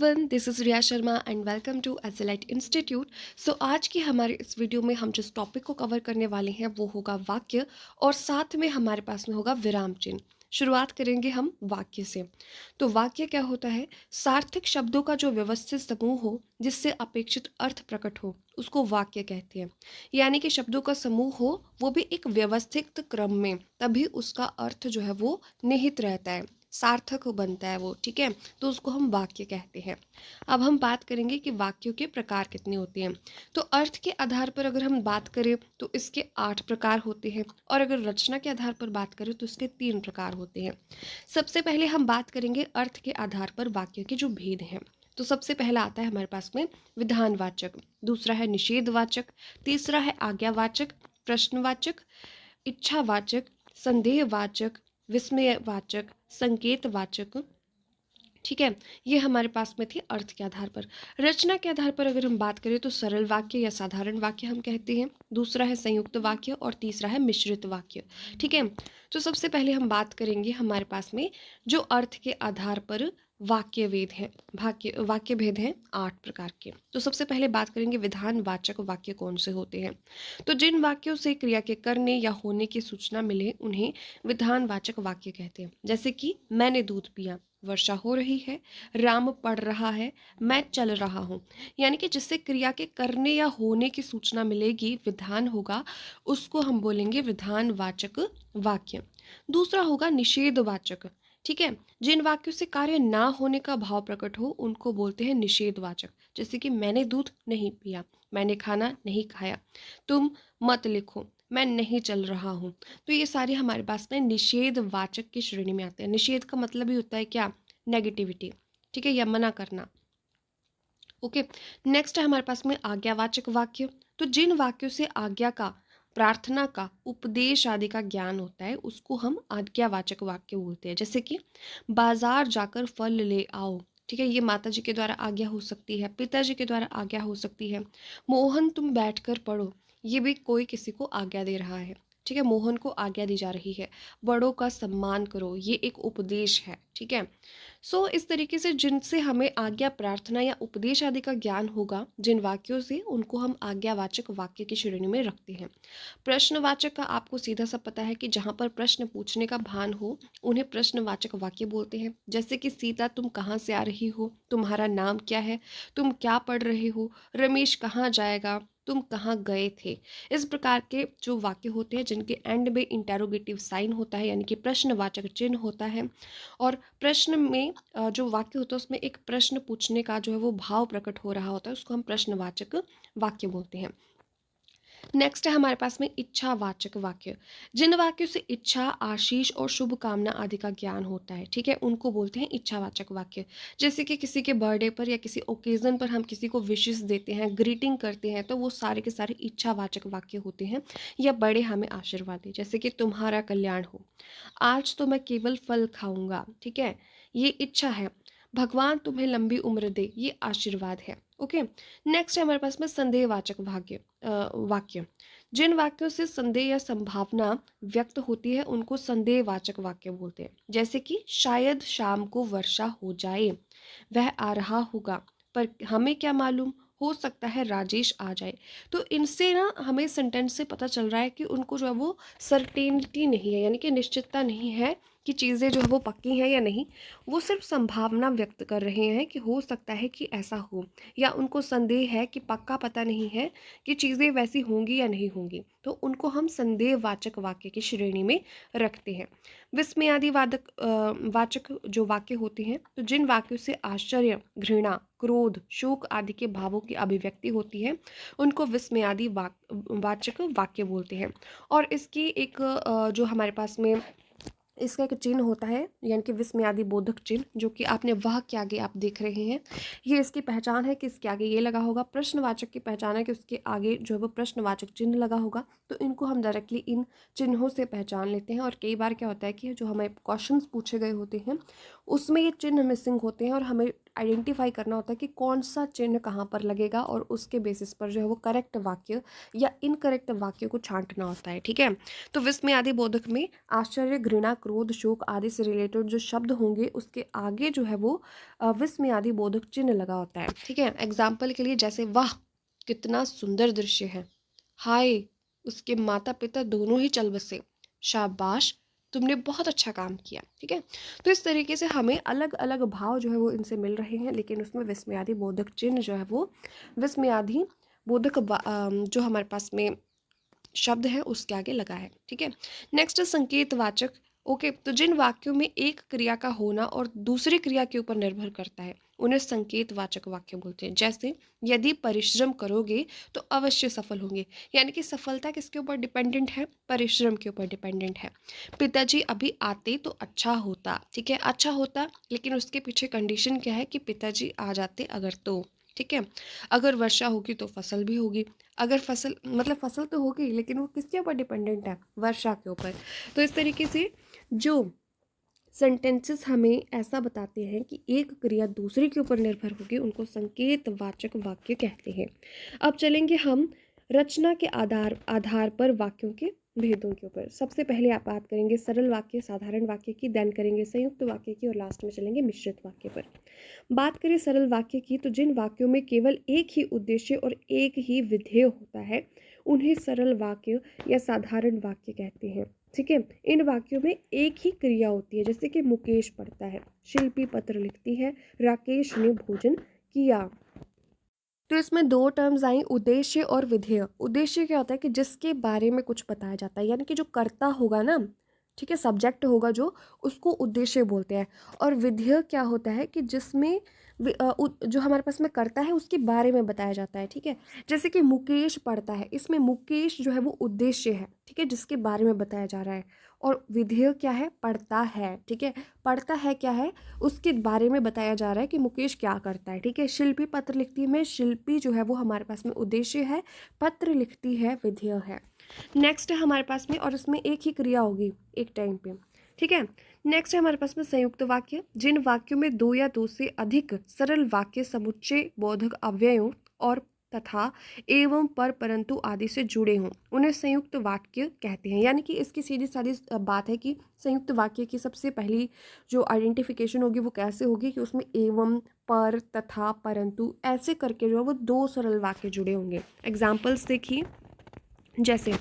Everyone, this is Riya Sharma and welcome to SLIT institute. So आज की हमारे इस वीडियो में हम जिस टॉपिक को कवर करने वाले हैं वो होगा वाक्य, और साथ में हमारे पास में होगा विराम चिन्ह। शुरुआत करेंगे हम वाक्य से। तो वाक्य क्या होता है? सार्थक शब्दों का जो व्यवस्थित समूह हो जिससे अपेक्षित अर्थ प्रकट हो उसको वाक्य कहते हैं। यानी कि शब्दों का समूह हो वो भी एक व्यवस्थित क्रम में, तभी उसका अर्थ जो है वो निहित रहता है, सार्थक बनता है वो। ठीक है, तो उसको हम वाक्य कहते हैं। अब हम बात करेंगे कि वाक्यों के प्रकार कितने होते हैं। तो अर्थ के आधार पर अगर हम बात करें तो इसके 8 प्रकार होते हैं, और अगर रचना के आधार पर बात करें तो इसके 3 प्रकार होते हैं। सबसे पहले हम बात करेंगे अर्थ के आधार पर वाक्य के जो भेद हैं। तो सबसे पहला आता है हमारे पास में विधानवाचक, दूसरा है निषेधवाचक, तीसरा है आज्ञावाचक, प्रश्नवाचक, इच्छावाचक, संदेहवाचक, विस्मयवाचक, संकेतवाचक। ठीक है, ये हमारे पास में थी अर्थ के आधार पर। रचना के आधार पर अगर हम बात करें तो सरल वाक्य या साधारण वाक्य हम कहते हैं, दूसरा है संयुक्त वाक्य और तीसरा है मिश्रित वाक्य। ठीक है, तो सबसे पहले हम बात करेंगे हमारे पास में जो अर्थ के आधार पर वाक्य वेद है, वाक्य भेद हैं 8 प्रकार के। तो सबसे पहले बात करेंगे विधानवाचक वाक्य कौन से होते हैं। तो जिन वाक्यों से क्रिया के करने या होने की सूचना मिले उन्हें विधानवाचक वाक्य कहते हैं। जैसे कि मैंने दूध पिया, वर्षा हो रही है, राम पढ़ रहा है, मैं चल रहा हूँ। यानी कि जिससे क्रिया के करने या होने की सूचना मिलेगी, विधान होगा, उसको हम बोलेंगे विधानवाचक वाक्य। दूसरा होगा निषेधवाचक। ठीक है, जिन वाक्यों से कार्य ना होने का भाव प्रकट हो उनको बोलते हैं निषेधवाचक। जैसे कि मैंने दूध नहीं पिया, मैंने खाना नहीं खाया, तुम मत लिखो, मैं नहीं चल रहा हूँ। तो ये सारे हमारे पास में निषेधवाचक की श्रेणी में आते हैं। निषेध का मतलब ही होता है क्या? नेगेटिविटी। ठीक है, या मना करना। ओके, नेक्स्ट है हमारे पास में आज्ञावाचक वाक्य। तो जिन वाक्यों से आज्ञा का, प्रार्थना का, उपदेश आदि का ज्ञान होता है उसको हम आज्ञावाचक वाक्य बोलते हैं। जैसे कि बाजार जाकर फल ले आओ। ठीक है, ये माता जी के द्वारा आज्ञा हो सकती है, पिताजी के द्वारा आज्ञा हो सकती है। मोहन तुम बैठकर पढ़ो, ये भी कोई किसी को आज्ञा दे रहा है। ठीक है, मोहन को आज्ञा दी जा रही है। बड़ों का सम्मान करो, ये एक उपदेश है। ठीक है, इस तरीके से जिनसे हमें आज्ञा, प्रार्थना या उपदेश आदि का ज्ञान होगा, जिन वाक्यों से, उनको हम आज्ञावाचक वाक्य की श्रेणी में रखते हैं। प्रश्नवाचक का आपको सीधा सा पता है कि जहाँ पर प्रश्न पूछने का भान हो उन्हें प्रश्नवाचक वाक्य बोलते हैं। जैसे कि सीता तुम कहाँ से आ रही हो, तुम्हारा नाम क्या है, तुम क्या पढ़ रहे हो, रमेश कहाँ जाएगा, तुम कहाँ गए थे। इस प्रकार के जो वाक्य होते हैं जिनके एंड में इंटेरोगेटिव साइन होता है, यानी कि प्रश्नवाचक चिन्ह होता है, और प्रश्न में जो वाक्य होता है उसमें एक प्रश्न पूछने का जो है वो भाव प्रकट हो रहा होता है, उसको हम प्रश्नवाचक वाक्य बोलते हैं। नेक्स्ट है हमारे पास में इच्छावाचक वाक्य। जिन वाक्यों से इच्छा, आशीष और शुभ कामना आदि का ज्ञान होता है, ठीक है, उनको बोलते हैं इच्छावाचक वाक्य। जैसे कि किसी के बर्थडे पर या किसी ओकेजन पर हम किसी को विशेस देते हैं, ग्रीटिंग करते हैं, तो वो सारे के सारे इच्छावाचक वाक्य होते हैं। या बड़े हमें आशीर्वाद दें, जैसे कि तुम्हारा कल्याण हो, आज तो मैं केवल फल खाऊंगा। ठीक है, ये इच्छा है। भगवान तुम्हें लंबी उम्र दे, ये आशीर्वाद है। ओके, नेक्स्ट है हमारे पास में संदेहवाचक वाक्य। जिन वाक्यों से संदेह या संभावना व्यक्त होती है उनको संदेहवाचक वाक्य बोलते हैं। जैसे कि शायद शाम को वर्षा हो जाए, वह आ रहा होगा, पर हमें क्या मालूम, हो सकता है राजेश आ जाए। तो इनसे ना हमें सेंटेंस से पता चल रहा है कि उनको जो है वो सर्टेनिटी नहीं है, यानी कि निश्चितता नहीं है कि चीज़ें जो है वो पक्की हैं या नहीं। वो सिर्फ संभावना व्यक्त कर रहे हैं कि हो सकता है कि ऐसा हो, या उनको संदेह है कि पक्का पता नहीं है कि चीज़ें वैसी होंगी या नहीं होंगी, तो उनको हम संदेहवाचक वाक्य की श्रेणी में रखते हैं। विस्मयादि वाचक जो वाक्य होते हैं, तो जिन वाक्यों से आश्चर्य, घृणा, क्रोध, शोक आदि के भावों की अभिव्यक्ति होती है उनको विस्मयादि वाचक वाक्य बोलते हैं। और इसकी एक जो हमारे पास में इसका एक चिन्ह होता है, यानी कि विस्मयादि बोधक चिन्ह, जो कि आपने वह के आगे आप देख रहे हैं, ये इसकी पहचान है कि इसके आगे ये लगा होगा। प्रश्नवाचक की पहचान है कि उसके आगे जो है वो प्रश्नवाचक चिन्ह लगा होगा। तो इनको हम डायरेक्टली इन चिन्हों से पहचान लेते हैं। और कई बार क्या होता है कि जो हमें क्वेश्चंस पूछे गए होते हैं उसमें ये चिन्ह मिसिंग होते हैं और हमें आइडेंटिफाई करना होता है कि कौन सा चिन्ह कहाँ पर लगेगा और उसके बेसिस पर जो है वो करेक्ट वाक्य या इनकरेक्ट वाक्य को छांटना होता है। ठीक है, तो विस्मयादि बोधक में आश्चर्य, घृणा, क्रोध, शोक आदि से रिलेटेड जो शब्द होंगे उसके आगे जो है वो विस्मयादि बोधक चिन्ह लगा होता है। ठीक है, एग्जाम्पल के लिए जैसे वाह कितना सुंदर दृश्य है, हाय उसके माता पिता दोनों ही चल बसे, शाबाश तुमने बहुत अच्छा काम किया। ठीक है, तो इस तरीके से हमें अलग अलग भाव जो है वो इनसे मिल रहे हैं, लेकिन उसमें विस्मयादि बोधक चिन्ह जो है वो विस्मयादि बोधक जो हमारे पास में शब्द है उसके आगे लगा है। ठीक है, नेक्स्ट संकेतवाचक। ओके, तो जिन वाक्यों में एक क्रिया का होना और दूसरी क्रिया के ऊपर निर्भर करता है उन्हें संकेतवाचक वाक्य बोलते हैं। जैसे यदि परिश्रम करोगे तो अवश्य सफल होंगे, यानी कि सफलता किसके ऊपर डिपेंडेंट है, परिश्रम के ऊपर डिपेंडेंट है। पिताजी अभी आते तो अच्छा होता, ठीक है, अच्छा होता, लेकिन उसके पीछे कंडीशन क्या है कि पिताजी आ जाते अगर तो। ठीक है, अगर वर्षा होगी तो फसल भी होगी, अगर फसल मतलब फसल तो होगी लेकिन वो किसके ऊपर डिपेंडेंट है, वर्षा के ऊपर। तो इस तरीके से जो सेंटेंसेस हमें ऐसा बताते हैं कि एक क्रिया दूसरे के ऊपर निर्भर होगी उनको संकेतवाचक वाक्य कहते हैं। अब चलेंगे हम रचना के आधार आधार पर वाक्यों के भेदों के ऊपर। सबसे पहले आप बात करेंगे सरल वाक्य, साधारण वाक्य की, देन करेंगे संयुक्त वाक्य की और लास्ट में चलेंगे मिश्रित वाक्य पर। बात करें सरल वाक्य की, तो जिन वाक्यों में केवल एक ही उद्देश्य और एक ही विधेय होता है उन्हें सरल वाक्य या साधारण वाक्य कहते हैं। ठीक है, इन वाक्यों में एक ही क्रिया होती है, जैसे कि मुकेश पढ़ता है, शिल्पी पत्र लिखती है, राकेश ने भोजन किया। तो इसमें दो टर्म्स आई, उद्देश्य और विधेय। उद्देश्य क्या होता है कि जिसके बारे में कुछ बताया जाता है, यानी कि जो कर्ता होगा ना, ठीक है, सब्जेक्ट होगा जो, उसको उद्देश्य बोलते हैं। और विधेय क्या होता है कि जिसमें जो हमारे पास में कर्ता है उसके बारे में बताया जाता है। ठीक है, जैसे कि मुकेश पढ़ता है, इसमें मुकेश जो है वो उद्देश्य है, ठीक है, जिसके बारे में बताया जा रहा है। और विधेय क्या है, पढ़ता है। ठीक है, पढ़ता है क्या है, उसके बारे में बताया जा रहा है कि मुकेश क्या करता है। ठीक है, शिल्पी पत्र लिखती है में शिल्पी जो है वो हमारे पास में उद्देश्य है, पत्र लिखती है विधेय है। नेक्स्ट है हमारे पास में, और इसमें एक ही क्रिया होगी एक टाइम पे। ठीक है, नेक्स्ट है हमारे पास में संयुक्त वाक्य। जिन वाक्यों में दो या दो से अधिक सरल वाक्य समुच्चय बोधक अव्ययों और तथा एवं पर परंतु आदि से जुड़े हों उन्हें संयुक्त वाक्य कहते हैं। यानी कि इसकी सीधी सादी बात है कि संयुक्त वाक्य की सबसे पहली जो आइडेंटिफिकेशन होगी वो कैसे होगी कि उसमें एवं, पर, तथा, परंतु ऐसे करके जो है वो दो सरल वाक्य जुड़े होंगे। एग्जाम्पल्स देखिए, जैसे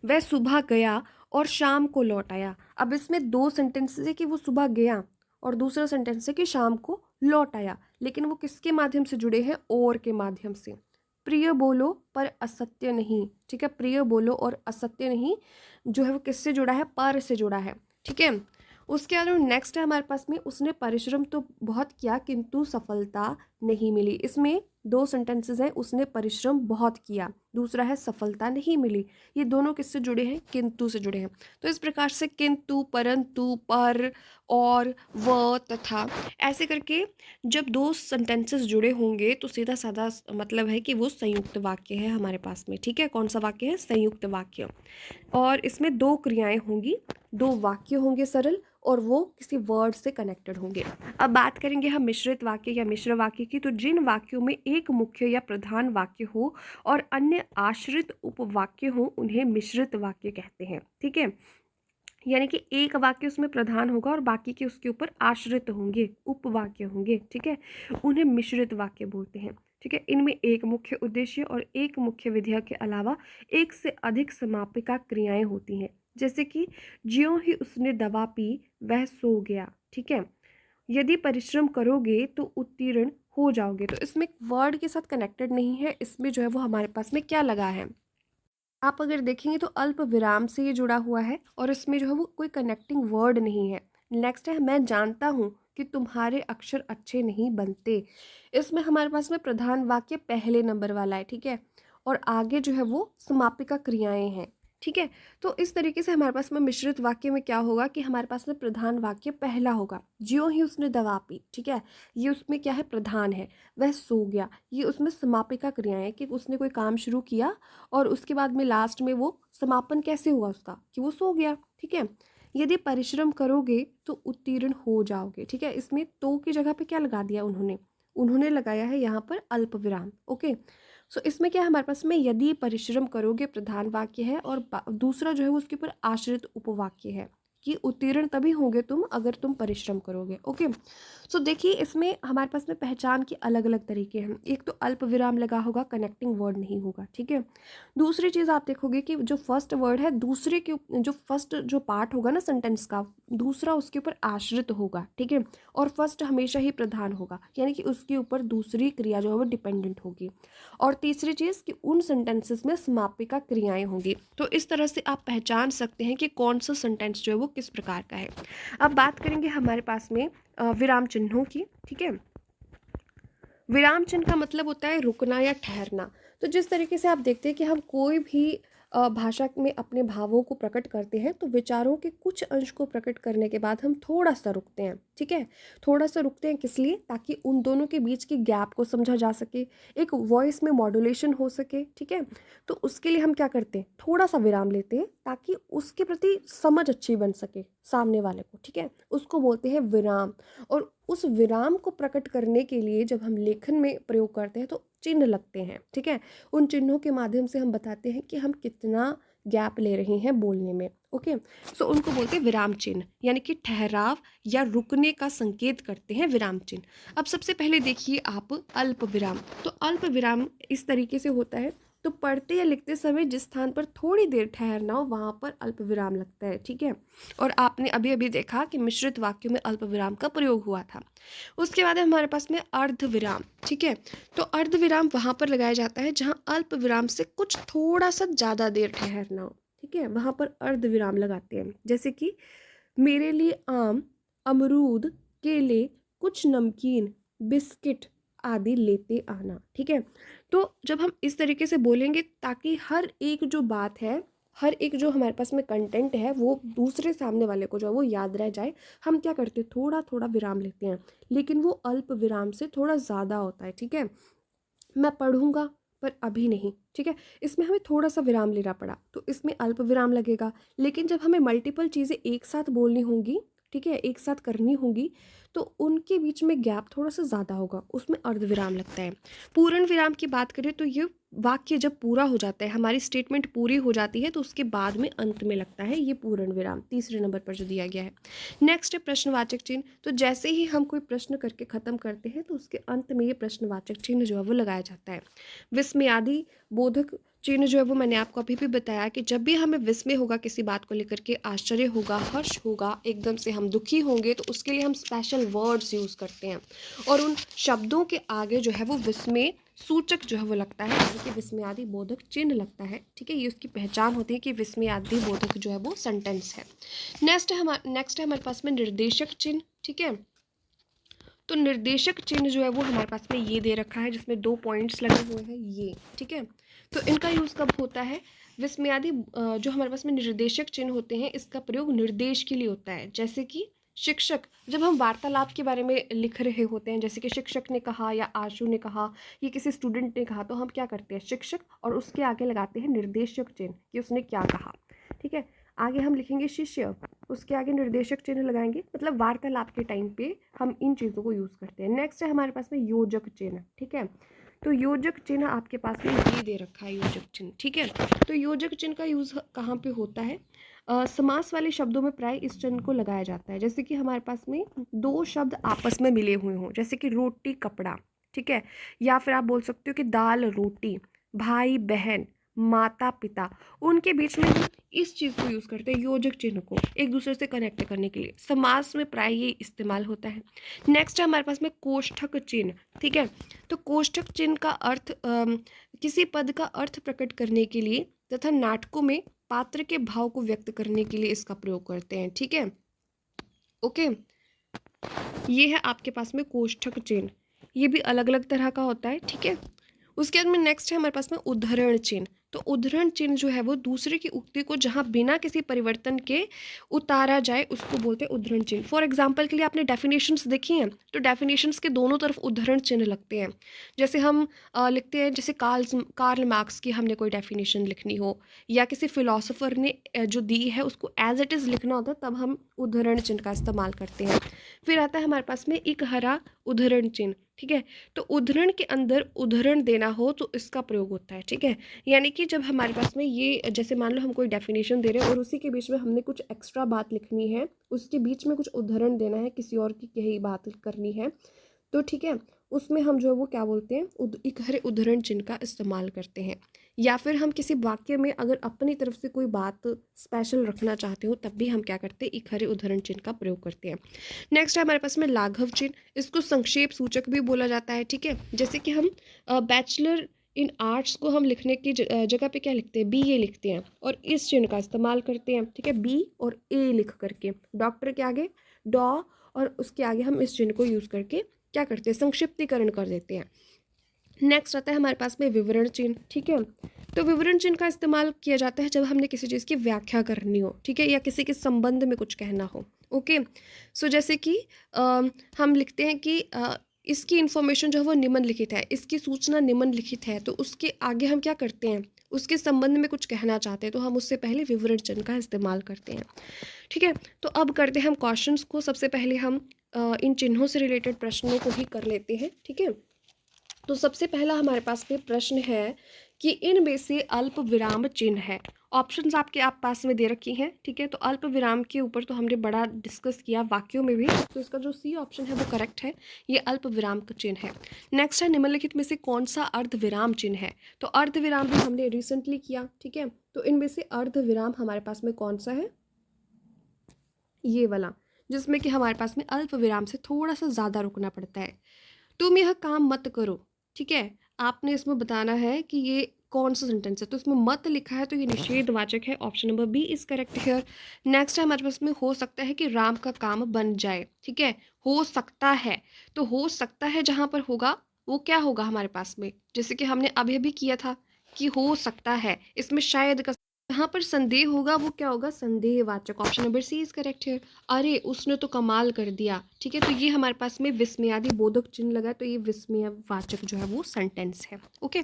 वह सुबह गया और शाम को लौट आया। अब इसमें दो सेंटेंसेस है कि वो सुबह गया और दूसरा सेंटेंस है कि शाम को लौट आया, लेकिन वो किसके माध्यम से जुड़े हैं, और के माध्यम से। प्रिय बोलो पर असत्य नहीं। ठीक है, प्रिय बोलो और असत्य नहीं जो है वो किससे जुड़ा है, पर से जुड़ा है। ठीक है, उसके अलावा नेक्स्ट है हमारे पास में, उसने परिश्रम तो बहुत किया किंतु सफलता नहीं मिली। इसमें दो सेंटेंसेस हैं, उसने परिश्रम बहुत किया, दूसरा है सफलता नहीं मिली। ये दोनों किससे जुड़े हैं, किंतु से जुड़े हैं। तो इस प्रकार से किंतु, परंतु, पर, और, व, तथा ऐसे करके जब दो सेंटेंसेस जुड़े होंगे तो सीधा साधा मतलब है कि वो संयुक्त वाक्य है हमारे पास में। ठीक है, कौन सा वाक्य है, संयुक्त वाक्य। और इसमें दो क्रियाएं होंगी, दो वाक्य होंगे सरल, और वो किसी वर्ड से कनेक्टेड होंगे। अब बात करेंगे हम मिश्रित वाक्य या मिश्र वाक्य की। तो जिन वाक्यों में एक मुख्य या प्रधान वाक्य हो और अन्य आश्रित उपवाक्य हो उन्हें मिश्रित वाक्य कहते हैं। ठीक है, यानी कि एक वाक्य उसमें प्रधान होगा और बाकी के उसके ऊपर आश्रित होंगे, उपवाक्य होंगे। ठीक है, उन्हें मिश्रित वाक्य बोलते हैं। ठीक है, इनमें एक मुख्य उद्देश्य और एक मुख्य विधेय के अलावा एक से अधिक समापिका क्रियाएं होती हैं, जैसे कि ज्यों ही उसने दवा पी वह सो गया। ठीक है, यदि परिश्रम करोगे तो उत्तीर्ण हो जाओगे। तो इसमें वर्ड के साथ कनेक्टेड नहीं है, इसमें जो है वो हमारे पास में क्या लगा है, आप अगर देखेंगे तो अल्प विराम से ये जुड़ा हुआ है और इसमें जो है वो कोई कनेक्टिंग वर्ड नहीं है। नेक्स्ट है मैं जानता हूँ कि तुम्हारे अक्षर अच्छे नहीं बनते। इसमें हमारे पास में प्रधान वाक्य पहले नंबर वाला है। ठीक है, और आगे जो है वो समापिका क्रियाएं हैं। ठीक है, तो इस तरीके से हमारे पास में मिश्रित वाक्य में क्या होगा कि हमारे पास में प्रधान वाक्य पहला होगा, ज्यों ही उसने दवा पी। ठीक है, ये उसमें क्या है, प्रधान है। वह सो गया, ये उसमें समापिका क्रियाएं है कि उसने कोई काम शुरू किया और उसके बाद में लास्ट में वो समापन कैसे हुआ उसका, कि वो सो गया। ठीक है, यदि परिश्रम करोगे तो उत्तीर्ण हो जाओगे। ठीक है, इसमें तो की जगह पे क्या लगा दिया उन्होंने, उन्होंने लगाया है यहाँ पर अल्प विराम। ओके, सो इसमें क्या है हमारे पास में, यदि परिश्रम करोगे प्रधान वाक्य है, और दूसरा जो है वो उसके ऊपर आश्रित उपवाक्य है कि उत्तीर्ण तभी होगे तुम अगर तुम परिश्रम करोगे। ओके, सो देखिए इसमें हमारे पास में पहचान के अलग अलग तरीके हैं। एक तो अल्प विराम लगा होगा, कनेक्टिंग वर्ड नहीं होगा। ठीक है, दूसरी चीज़ आप देखोगे कि जो फर्स्ट वर्ड है दूसरे के जो फर्स्ट जो पार्ट होगा ना सेंटेंस का, दूसरा उसके ऊपर आश्रित होगा। ठीक है, और फर्स्ट हमेशा ही प्रधान होगा, यानी कि उसके ऊपर दूसरी क्रिया जो है वो डिपेंडेंट होगी। और तीसरी चीज़ कि उन सेंटेंसेस में समापिका क्रियाएं होंगी। तो इस तरह से आप पहचान सकते हैं कि कौन सा सेंटेंस जो है वो किस प्रकार का है। अब बात करेंगे हमारे पास में विराम चिन्हों की। ठीक है, विराम चिन्ह का मतलब होता है रुकना या ठहरना। तो जिस तरीके से आप देखते हैं कि हम कोई भी भाषा में अपने भावों को प्रकट करते हैं, तो विचारों के कुछ अंश को प्रकट करने के बाद हम थोड़ा सा रुकते हैं। ठीक है, थोड़ा सा रुकते हैं किस लिए, ताकि उन दोनों के बीच की गैप को समझा जा सके, एक वॉइस में मॉड्यूलेशन हो सके। ठीक है, तो उसके लिए हम क्या करते हैं, थोड़ा सा विराम लेते हैं ताकि उसके प्रति समझ अच्छी बन सके सामने वाले को। ठीक है, उसको बोलते हैं विराम। और उस विराम को प्रकट करने के लिए जब हम लेखन में प्रयोग करते हैं तो चिन्ह लगते हैं। ठीक है, उन चिन्हों के माध्यम से हम बताते हैं कि हम कितना गैप ले रहे हैं बोलने में। ओके, सो उनको बोलते हैं विराम चिन्ह, यानी कि ठहराव या रुकने का संकेत करते हैं विराम चिन्ह। अब सबसे पहले देखिए आप अल्प विराम। तो अल्प विराम इस तरीके से होता है, तो पढ़ते या लिखते समय जिस स्थान पर थोड़ी देर ठहरना हो वहाँ पर अल्प विराम लगता है। ठीक है, और आपने अभी अभी देखा कि मिश्रित वाक्यों में अल्प विराम का प्रयोग हुआ था। उसके बाद है हमारे पास में अर्ध विराम। ठीक है, तो अर्ध विराम वहाँ पर लगाया जाता है जहाँ अल्प विराम से कुछ थोड़ा सा ज़्यादा देर ठहरना हो। ठीक है, वहाँ पर अर्ध विराम लगाते हैं, जैसे कि मेरे लिए आम, अमरूद, केले, कुछ नमकीन, बिस्किट आदि लेते आना। ठीक है, तो जब हम इस तरीके से बोलेंगे ताकि हर एक जो बात है, हर एक जो हमारे पास में कंटेंट है वो दूसरे सामने वाले को जो है वो याद रह जाए, हम क्या करते हैं, थोड़ा थोड़ा विराम लेते हैं, लेकिन वो अल्प विराम से थोड़ा ज़्यादा होता है। ठीक है, मैं पढ़ूंगा पर अभी नहीं। ठीक है, इसमें हमें थोड़ा सा विराम लेना पड़ा तो इसमें अल्प विराम लगेगा। लेकिन जब हमें मल्टीपल चीज़ें एक साथ बोलनी होंगी, ठीक है, एक साथ करनी होंगी, तो उनके बीच में गैप थोड़ा सा ज़्यादा होगा, उसमें अर्ध विराम लगता है। पूर्ण विराम की बात करें तो ये वाक्य जब पूरा हो जाता है, हमारी स्टेटमेंट पूरी हो जाती है, तो उसके बाद में अंत में लगता है ये पूर्ण विराम, तीसरे नंबर पर जो दिया गया है। नेक्स्ट है प्रश्नवाचक चिन्ह। तो जैसे ही हम कोई प्रश्न करके ख़त्म करते हैं तो उसके अंत में ये प्रश्नवाचक चिन्ह जो है वो लगाया जाता है। विस्मयादि बोधक चिन्ह जो है वो मैंने आपको अभी भी बताया कि जब भी हमें विस्मय होगा किसी बात को लेकर के, आश्चर्य होगा, हर्ष होगा, एकदम से हम दुखी होंगे, तो उसके लिए हम स्पेशल वर्ड्स यूज़ करते हैं, और उन शब्दों के आगे जो है वो विस्मय सूचक जो है वो लगता है, यानी कि विस्मयादि बोधक चिन्ह लगता है। ठीक है, ये उसकी पहचान होती है कि विस्मयादि बोधक जो है वो सेंटेंस है। नेक्स्ट है हमारे पास में निर्देशक चिन्ह। ठीक है, तो निर्देशक चिन्ह जो है वो हमारे पास में ये दे रखा है, जिसमें 2 पॉइंट्स लगे हुए हैं ये। ठीक है, तो इनका यूज़ कब होता है, विस्मयादि जो हमारे पास में निर्देशक चिन्ह होते हैं इसका प्रयोग निर्देश के लिए होता है। जैसे कि शिक्षक, जब हम वार्तालाप के बारे में लिख रहे होते हैं, जैसे कि शिक्षक ने कहा या आशु ने कहा, ये किसी स्टूडेंट ने कहा, तो हम क्या करते हैं, शिक्षक और उसके आगे लगाते हैं निर्देशक चिन्ह कि उसने क्या कहा। ठीक है, आगे हम लिखेंगे शिष्य, उसके आगे निर्देशक चिन्ह लगाएंगे, मतलब वार्तालाप के टाइम पे हम इन चीज़ों को यूज़ करते हैं। नेक्स्ट है हमारे पास में योजक चिन्ह। ठीक है, तो योजक चिन्ह आपके पास में ये दे रखा है, योजक चिन्ह। ठीक है, तो योजक चिन्ह का यूज़ कहाँ पे होता है, समास वाले शब्दों में प्राय इस चिन्ह को लगाया जाता है। जैसे कि हमारे पास में दो शब्द आपस में मिले हुए हों, जैसे कि रोटी कपड़ा। ठीक है, या फिर आप बोल सकते हो कि दाल रोटी, भाई बहन, माता पिता, उनके बीच में हम इस चीज़ को यूज़ करते हैं, योजक चिन्ह को एक दूसरे से कनेक्ट करने के लिए। समास में प्राय ये इस्तेमाल होता है। नेक्स्ट है हमारे पास में कोष्ठक चिन्ह। ठीक है, तो कोष्ठक चिन्ह का अर्थ किसी पद का अर्थ प्रकट करने के लिए तथा नाटकों में पात्र के भाव को व्यक्त करने के लिए इसका प्रयोग करते हैं। ठीक है, ओके, ये है आपके पास में कोष्ठक चिन्ह, ये भी अलग अलग तरह का होता है। ठीक है, उसके बाद में नेक्स्ट है हमारे पास में उद्धरण चिन्ह। तो उद्धरण चिन्ह जो है वो दूसरे की उक्ति को जहाँ बिना किसी परिवर्तन के उतारा जाए उसको बोलते हैं उद्धरण चिन्ह। फॉर एग्जाम्पल के लिए आपने डेफिनेशंस देखी हैं, तो डेफिनेशंस के दोनों तरफ उद्धरण चिन्ह लगते हैं। जैसे हम लिखते हैं, जैसे कार्ल मार्क्स की हमने कोई डेफिनेशन लिखनी हो या किसी फिलोसोफर ने जो दी है उसको एज इट इज़ लिखना होता है, तब हम उद्धरण चिन्ह का इस्तेमाल करते हैं। फिर आता है हमारे पास में एक हरा उद्धरण चिन्ह, ठीक है। तो उद्धरण के अंदर उद्धरण देना हो तो इसका प्रयोग होता है, ठीक है। यानी कि जब हमारे पास में ये, जैसे मान लो हम कोई डेफिनेशन दे रहे हैं और उसी के बीच में हमने कुछ एक्स्ट्रा बात लिखनी है, उसके बीच में कुछ उद्धरण देना है, किसी और की यही बात करनी है, तो ठीक है, उसमें हम जो है वो क्या बोलते हैं, इकहरे उद्धरण चिन्ह का इस्तेमाल करते हैं। या फिर हम किसी वाक्य में अगर अपनी तरफ से कोई बात स्पेशल रखना चाहते हो तब भी हम क्या करते हैं, इकहरे उद्धरण चिन्ह का प्रयोग करते हैं। नेक्स्ट है हमारे पास में लाघव चिन्ह, इसको संक्षेप सूचक भी बोला जाता है, ठीक है। जैसे कि हम बैचलर इन आर्ट्स को हम लिखने की जगह पे क्या लिखते हैं, बी ए लिखते हैं और इस चिन्ह का इस्तेमाल करते हैं, ठीक है, बी और ए लिख करके। डॉक्टर के आगे डॉ और उसके आगे हम इस चिन्ह को यूज़ करके क्या करते हैं, संक्षिप्तीकरण कर देते हैं। नेक्स्ट आता है हमारे पास में विवरण चिन्ह, ठीक है। तो विवरण चिन्ह का इस्तेमाल किया जाता है जब हमने किसी चीज़ की व्याख्या करनी हो, ठीक है, या किसी के संबंध में कुछ कहना हो। ओके, सो जैसे कि हम लिखते हैं कि इसकी इन्फॉर्मेशन जो है वो निम्नलिखित है, इसकी सूचना निम्नलिखित है, तो उसके आगे हम क्या करते हैं, उसके संबंध में कुछ कहना चाहते हैं तो हम उससे पहले विवरण चिन्ह का इस्तेमाल करते हैं, ठीक है। तो अब करते हैं हम क्वेश्चंस को। सबसे पहले हम इन चिन्हों से रिलेटेड प्रश्नों को ही कर लेते हैं, ठीक है। तो सबसे पहला हमारे पास में प्रश्न है कि इनमें से अल्प विराम चिन्ह है। ऑप्शंस आपके आप पास में दे रखी हैं, ठीक है। तो अल्प विराम के ऊपर तो हमने बड़ा डिस्कस किया वाक्यों में भी, तो इसका जो सी ऑप्शन है वो करेक्ट है, ये अल्प विराम का चिन्ह है। नेक्स्ट है निम्नलिखित में से कौन सा अर्ध विराम चिन्ह है। तो अर्ध विराम भी हमने रिसेंटली किया, ठीक है। तो इनमें से अर्ध विराम हमारे पास में कौन सा है, ये वाला, जिसमें कि हमारे पास में अल्प विराम से थोड़ा सा ज़्यादा रुकना पड़ता है। तुम यह काम मत करो, ठीक है। आपने इसमें बताना है कि ये कौन सा सेंटेंस है, तो इसमें मत लिखा है तो ये निषेधवाचक है, option number B is correct here. Next है हमारे पास में हो सकता है कि राम का काम बन जाए, ठीक है। हो सकता है, तो हो सकता है जहां पर होगा वो क्या होगा हमारे पास में, जैसे कि हमने अभी अभी किया था कि हो सकता है, इसमें शायद का जहाँ पर संदेह होगा वो क्या होगा, संदेहवाचक, option number C is correct है। अरे उसने तो कमाल कर दिया, ठीक है, तो ये हमारे पास में विस्मयादि बोधक चिन्ह लगा, तो ये विस्मयवाचक जो है वो सेंटेंस है। ओके,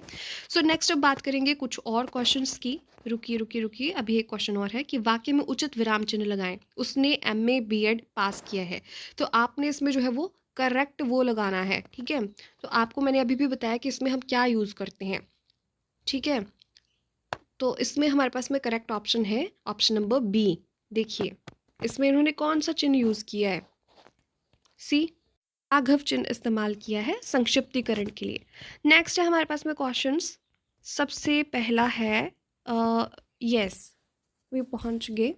सो नेक्स्ट अब बात करेंगे कुछ और क्वेश्चंस की। रुकिए रुकिए रुकिए, अभी एक क्वेश्चन और है कि वाक्य में उचित विराम चिन्ह लगाएं। उसने MA BEd पास किया है, तो आपने इसमें जो है वो करेक्ट वो लगाना है, ठीक है। तो आपको मैंने अभी भी बताया कि इसमें हम क्या यूज़ करते हैं, ठीक है। तो इसमें हमारे पास में करेक्ट ऑप्शन है ऑप्शन नंबर बी। देखिए इसमें इन्होंने कौन सा चिन्ह यूज किया है, सी, आघव चिन्ह इस्तेमाल किया है संक्षिप्तीकरण के लिए। नेक्स्ट है हमारे पास में क्वेश्चंस। सबसे पहला है यस, वे पहुंच गए।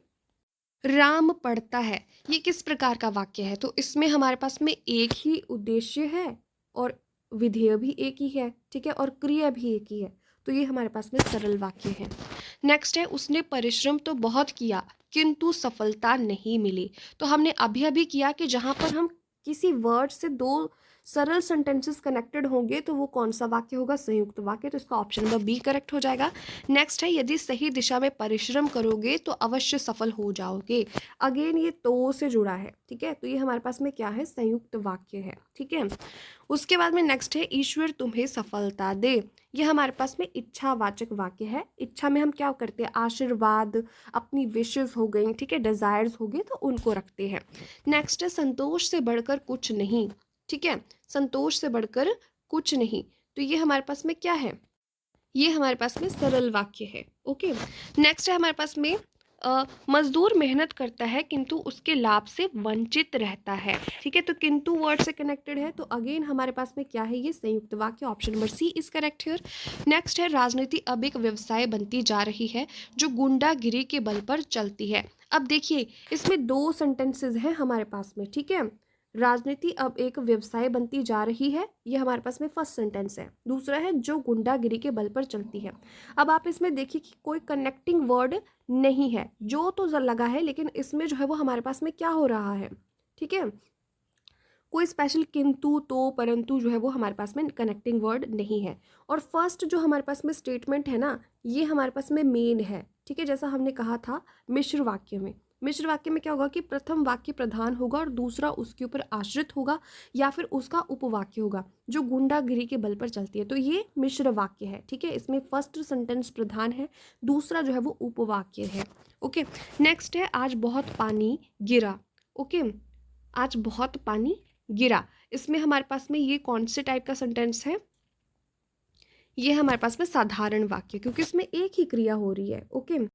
राम पढ़ता है, ये किस प्रकार का वाक्य है, तो इसमें हमारे पास में एक ही उद्देश्य है और विधेय भी एक ही है, ठीक है, और क्रिया भी एक ही है, तो ये हमारे पास में सरल वाक्य है। नेक्स्ट है उसने परिश्रम तो बहुत किया किंतु सफलता नहीं मिली। तो हमने अभी अभी किया कि जहां पर हम किसी वर्ड से दो सरल सेंटेंसेस कनेक्टेड होंगे तो वो कौन सा वाक्य होगा, संयुक्त वाक्य, तो इसका ऑप्शन नंबर बी करेक्ट हो जाएगा। नेक्स्ट है यदि सही दिशा में परिश्रम करोगे तो अवश्य सफल हो जाओगे। अगेन ये तो से जुड़ा है, ठीक है, तो ये हमारे पास में क्या है, संयुक्त वाक्य है, ठीक है। उसके बाद में नेक्स्ट है ईश्वर तुम्हें सफलता दे। ये हमारे पास में इच्छावाचक वाक्य है। इच्छा में हम क्या करते हैं, आशीर्वाद, अपनी विशेस हो गई, ठीक है, डिजायर्स हो गए तो उनको रखते हैं। नेक्स्ट है संतोष से बढ़कर कुछ नहीं, ठीक है, संतोष से बढ़कर कुछ नहीं, तो ये हमारे पास में क्या है, ये हमारे पास में सरल वाक्य है। ओके, नेक्स्ट है हमारे पास में मजदूर मेहनत करता है किंतु उसके लाभ से वंचित रहता है, ठीक है, तो किंतु वर्ड से कनेक्टेड है, तो अगेन हमारे पास में क्या है, ये संयुक्त वाक्य, option number C is correct here. Next है राजनीति अब एक व्यवसाय बनती जा रही है जो गुंडागिरी के बल पर चलती है। अब देखिए इसमें दो सेंटेंसेस हैं हमारे पास में, ठीक है। राजनीति अब एक व्यवसाय बनती जा रही है, ये हमारे पास में फर्स्ट सेंटेंस है। दूसरा है जो गुंडागिरी के बल पर चलती है। अब आप इसमें देखिए कि कोई कनेक्टिंग वर्ड नहीं है, जो तो लगा है लेकिन इसमें जो है वो हमारे पास में क्या हो रहा है, ठीक है, कोई स्पेशल किंतु, तो, परंतु जो है वो हमारे पास में कनेक्टिंग वर्ड नहीं है। और फर्स्ट जो हमारे पास में स्टेटमेंट है ना, ये हमारे पास में मेन है, ठीक है। जैसा हमने कहा था मिश्र वाक्य में, मिश्र वाक्य में क्या होगा कि प्रथम वाक्य प्रधान होगा और दूसरा उसके ऊपर आश्रित होगा या फिर उसका उपवाक्य होगा जो गुंडागिरी के बल पर चलती है। तो ये मिश्र वाक्य है, ठीक है। इसमें फर्स्ट सेंटेंस प्रधान है, दूसरा जो है वो उपवाक्य है। ओके, नेक्स्ट है आज बहुत पानी गिरा। ओके, आज बहुत पानी गिरा। इसमें हमारे पास में ये कौन से टाइप का सेंटेंस है? ये हमारे पास में साधारण वाक्य, क्योंकि इसमें एक ही क्रिया हो रही है। ओके,